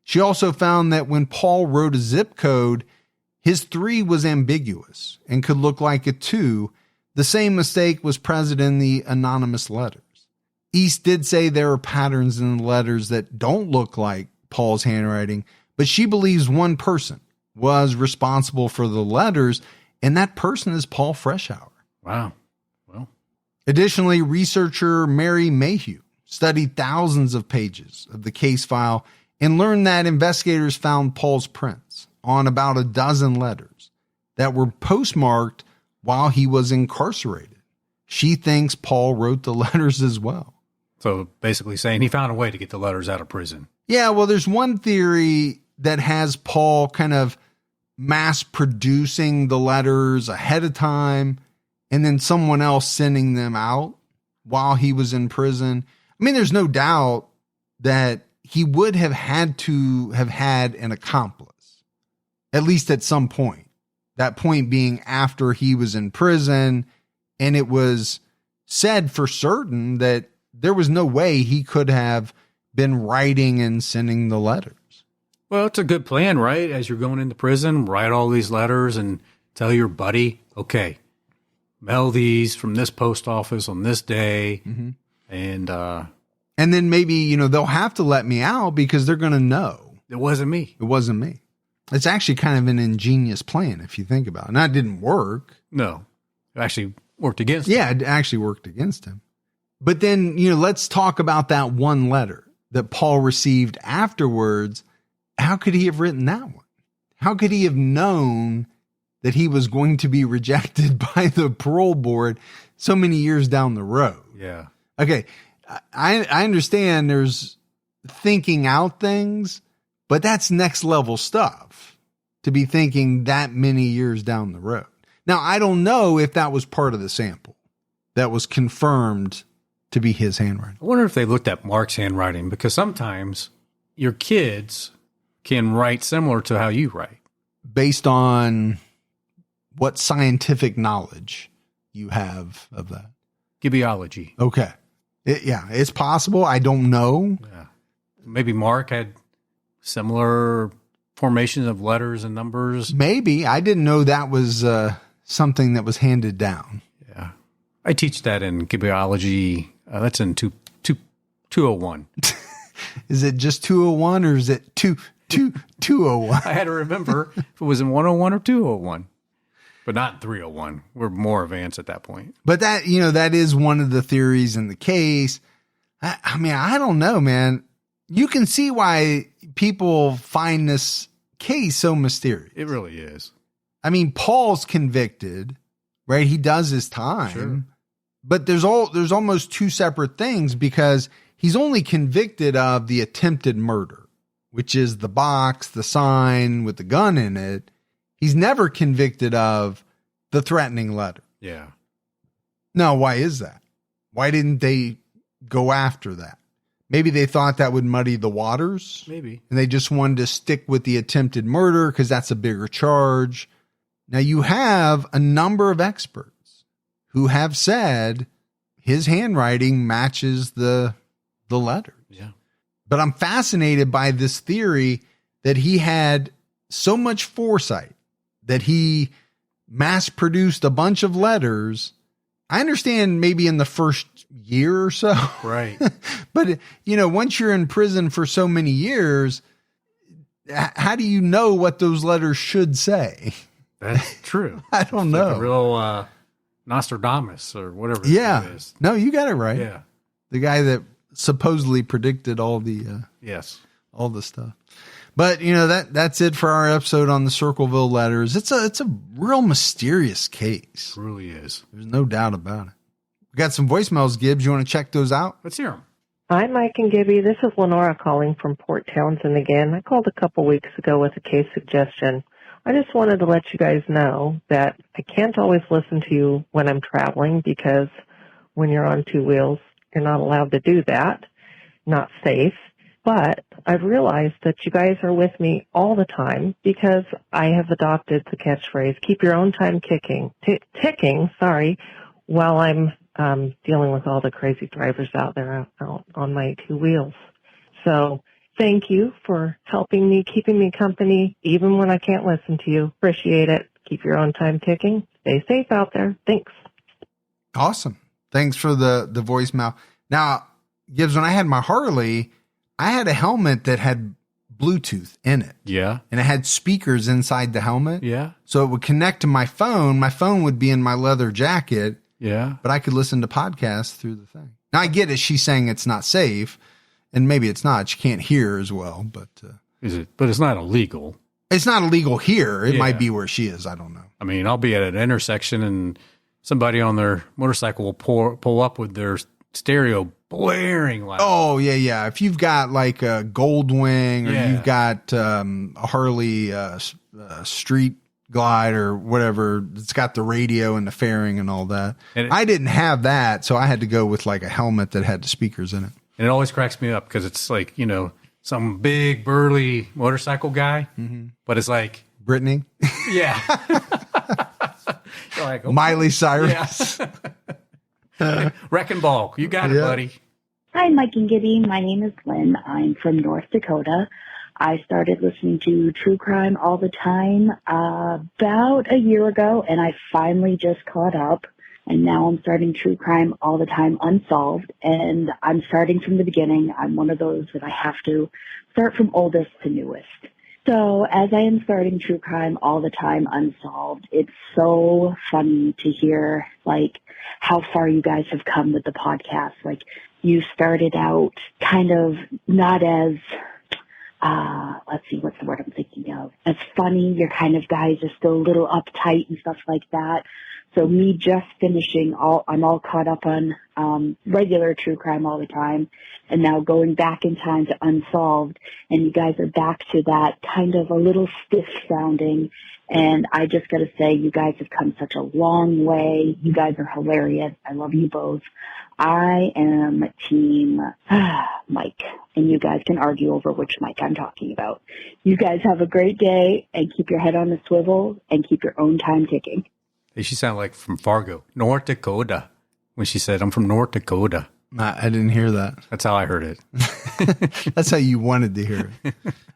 She also found that when Paul wrote a zip code, his 3 was ambiguous and could look like a 2. The same mistake was present in the anonymous letters. East did say there are patterns in the letters that don't look like Paul's handwriting, but she believes one person was responsible for the letters, and that person is Paul Freshour. Wow. Well, additionally, researcher Mary Mayhew studied thousands of pages of the case file and learned that investigators found Paul's prints on about a dozen letters that were postmarked while he was incarcerated. She thinks Paul wrote the letters as well. So basically saying he found a way to get the letters out of prison. Yeah, well, there's one theory that has Paul kind of mass producing the letters ahead of time and then someone else sending them out while he was in prison. I mean, there's no doubt that he would have had to have had an accomplice, at least at some point. That point being after he was in prison, and it was said for certain that there was no way he could have been writing and sending the letters. Well, it's a good plan, right? As you're going into prison, write all these letters and tell your buddy, okay, mail these from this post office on this day. Mm-hmm. And then maybe, they'll have to let me out because they're going to know. It wasn't me. It wasn't me. It's actually kind of an ingenious plan if you think about it. Now, it didn't work. No, it actually worked against him. Yeah, it actually worked against him. But then, let's talk about that one letter that Paul received afterwards. How could he have written that one? How could he have known that he was going to be rejected by the parole board so many years down the road? Yeah. Okay. I understand there's thinking out things, but that's next level stuff to be thinking that many years down the road. Now, I don't know if that was part of the sample that was confirmed to be his handwriting. I wonder if they looked at Mark's handwriting, because sometimes your kids can write similar to how you write. Based on what scientific knowledge you have of that? Gibbyology. Okay. It's possible. I don't know. Yeah. Maybe Mark had similar formations of letters and numbers. Maybe. I didn't know that was something that was handed down. Yeah. I teach that in Gibbyology. That's in 201. Is it just 201 or is it 201? I had to remember if it was in 101 or 201. But not 301. We're more advanced at that point. But that, that is one of the theories in the case. I mean, I don't know, man. You can see why people find this case so mysterious. It really is. I mean, Paul's convicted, right? He does his time. Sure. But there's almost two separate things, because he's only convicted of the attempted murder, which is the box, the sign with the gun in it. He's never convicted of the threatening letter. Yeah. Now, why is that? Why didn't they go after that? Maybe they thought that would muddy the waters. Maybe. And they just wanted to stick with the attempted murder because that's a bigger charge. Now, you have a number of experts who have said his handwriting matches the letters. Yeah. But I'm fascinated by this theory that he had so much foresight that he mass produced a bunch of letters. I understand maybe in the first year or so. Right. But, once you're in prison for so many years, how do you know what those letters should say? That's true. I don't know. Like a real Nostradamus or whatever it is. No, you got it right. Yeah. The guy that supposedly predicted all the yes, all the stuff. But that's it for our episode on the Circleville letters. It's a real mysterious case. It really is. There's no doubt about it. We got some voicemails, Gibbs. You want to check those out? Let's hear them. Hi, Mike and Gibby. This is Lenora calling from Port Townsend again. I called a couple weeks ago with a case suggestion. I just wanted to let you guys know that I can't always listen to you when I'm traveling, because when you're on two wheels, you're not allowed to do that. Not safe. But I've realized that you guys are with me all the time, because I have adopted the catchphrase, keep your own time ticking, while I'm dealing with all the crazy drivers out there out on my two wheels. So thank you for helping me, keeping me company, even when I can't listen to you. Appreciate it. Keep your own time ticking. Stay safe out there. Thanks. Awesome. Thanks for the voicemail. Now, Gibbs, when I had my Harley, I had a helmet that had Bluetooth in it. Yeah. And it had speakers inside the helmet. Yeah. So it would connect to my phone. My phone would be in my leather jacket. Yeah. But I could listen to podcasts through the thing. Now, I get it. She's saying it's not safe. And maybe it's not. She can't hear as well. But is it? But it's not illegal. It's not illegal here. It might be where she is. I don't know. I mean, I'll be at an intersection and somebody on their motorcycle will pull up with their stereo blaring loud. Oh, yeah. If you've got like a Goldwing or you've got a Harley Street Glide or whatever, it's got the radio and the fairing and all that. And I didn't have that, so I had to go with like a helmet that had the speakers in it. And it always cracks me up because it's like, some big burly motorcycle guy, but it's like Brittany. Yeah. You're like, okay. Miley Cyrus. Yeah. Wrecking Ball. You got it, buddy. Hi, Mike and Gibby. My name is Lynn. I'm from North Dakota. I started listening to true crime all the time about a year ago, and I finally just caught up. And now I'm starting true crime all the time, Unsolved, and I'm starting from the beginning. I'm one of those that I have to start from oldest to newest. So as I am starting true crime all the time, Unsolved, it's so funny to hear, like, how far you guys have come with the podcast. Like, you started out kind of not as, let's see, what's the word I'm thinking of? As funny. You're kind of guys just a little uptight and stuff like that. So me just finishing I'm all caught up on regular true crime all the time, and now going back in time to Unsolved, and you guys are back to that kind of a little stiff sounding. And I just got to say, you guys have come such a long way. You guys are hilarious. I love you both. I am team Mike, and you guys can argue over which Mike I'm talking about. You guys have a great day, and keep your head on the swivel, and keep your own time ticking. She sounded like from Fargo, North Dakota, when she said, I'm from North Dakota. I didn't hear that. That's how I heard it. That's how you wanted to hear it.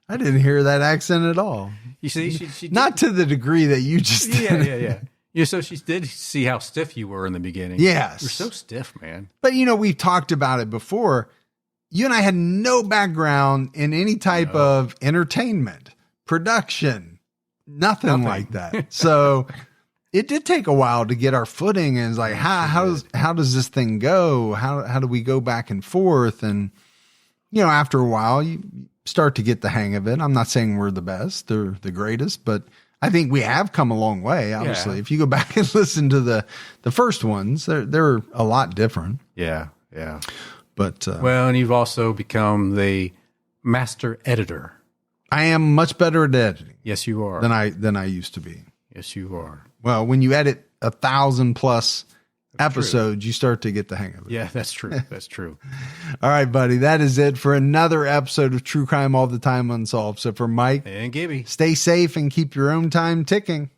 I didn't hear that accent at all. You see, she not to the degree that you just did. Yeah, so she did see how stiff you were in the beginning. Yes. You're so stiff, man. But, we've talked about it before. You and I had no background in any type of entertainment, production, nothing like that. So it did take a while to get our footing, and it's like, how does this thing go? How do we go back and forth? And, after a while, you start to get the hang of it. I'm not saying we're the best or the greatest, but I think we have come a long way. Obviously, if you go back and listen to the first ones, they're a lot different. Yeah. But well, and you've also become the master editor. I am much better at editing. Yes, you are. Than I used to be. Yes, you are. Well, when you edit 1,000+ episodes, you start to get the hang of it. Yeah, that's true. That's true. All right, buddy. That is it for another episode of True Crime All the Time Unsolved. So for Mike and Gibby, stay safe and keep your own time ticking.